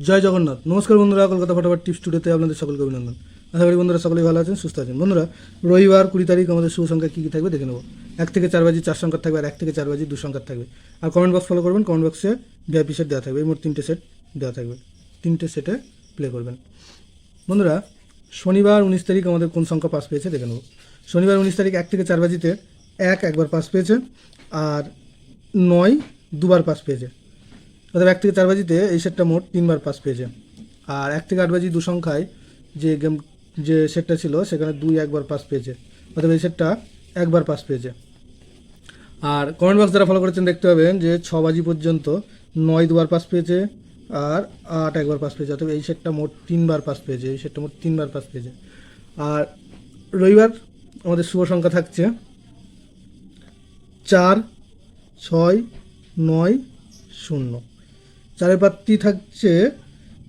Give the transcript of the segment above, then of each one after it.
জয় জগন্নাথ। নমস্কার বন্ধুরা, কলকাতা ফটাফট টিপস স্টুডিওতে আপনাদের সকলকে অভিনন্দন। আশা করি বন্ধুরা সকলেই ভালো আছেন, সুস্থ আছেন। বন্ধুরা, রবিবার 20 তারিখ আমাদের শুভ সংখ্যা কী কী থাকবে দেখে নেব। 1 থেকে 4 বাজি 4 সংখ্যা থাকবে, আর 1 থেকে 4 বাজি 2 সংখ্যা থাকবে। আর কমেন্ট বক্স ফলো করবেন, কমেন্ট বক্সে ভিআইপি সেট দেওয়া থাকবে। এই মোট 3টে সেট দেওয়া থাকবে, 3টে সেটে প্লে করবেন। বন্ধুরা, শনিবার 19 তারিখ আমাদের কোন সংখ্যা পাস পেয়েছে দেখে নেব। শনিবার 19 তারিখ 1 থেকে 4 বাজিতে 1 একবার পাস পেয়েছে, আর 9 দুবার পাস পেয়েছে। অর্থাৎ 1 থেকে 4 বাজিতে এই সেটটা মোট 3বার পাস পেয়েছে। আর 1 থেকে 8 বাজি 2 সংখ্যায় যে সেটটা ছিল সেখানে 2 একবার পাস পেয়েছে। অর্থাৎ এই সেটটা একবার পাস পেয়েছে। আর কমেন্ট বক্স যারা ফলো করেছেন দেখতে পাবেন যে 6 বাজি পর্যন্ত 9 দুবার পাস পেয়েছে, আর 8 একবার পাস পেয়েছে। অর্থাৎ এই সেটটা মোট 3বার পাস পেয়েছে। এই সেটটা মোট 3বার পাস পেয়েছে। আর রবিবার আমাদের শুভ সংখ্যা থাকছে 4, 6, 9, 0। 4 প্রার্থী থাকছে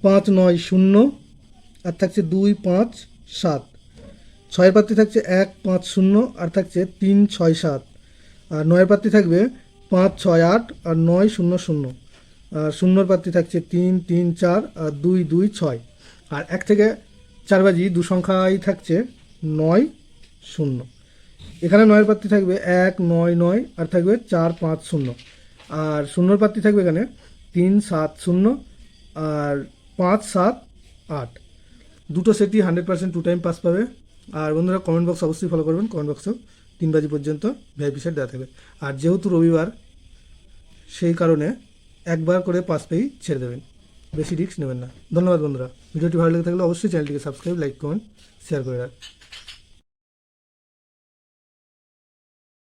5, 9, 0, আর থাকছে 2, 5, 7। 6 প্রার্থী থাকছে 1, 5, 0, আর থাকছে 3, 6, 7। আর 9 প্রার্থী থাকবে 5, 6, 8, আর 9, 0, 0। আর 0 প্রার্থী থাকছে 3, 3, 4, আর 2, 2, 6। আর 1 থেকে 4 বাজি 2 সংখ্যাই থাকছে 9, 0। এখানে 9 প্রার্থী থাকবে 1, 9, 9, আর থাকবে 4, 5, 0। আর 0 প্রার্থী থাকবে এখানে 3, 7, 0, আর 5, 7, 8। দুটো সেটই 100% 2 টাইম পাস পাবে। আর বন্ধুরা, কমেন্ট বক্স অবশ্যই ফলো করবেন। কমেন্ট বক্সেও 3 বাজি পর্যন্ত ভিআইপি সেট দেওয়া থাকবে। আর যেহেতু রবিবার, সেই কারণে একবার করে পাস পেয়েই ছেড়ে দেবেন, বেশি রিস্ক নেবেন না। ধন্যবাদ বন্ধুরা। ভিডিওটি ভালো লেগে থাকলে অবশ্যই চ্যানেলটিকে সাবস্ক্রাইব, লাইক, কমেন্ট, শেয়ার করে রাখবেন।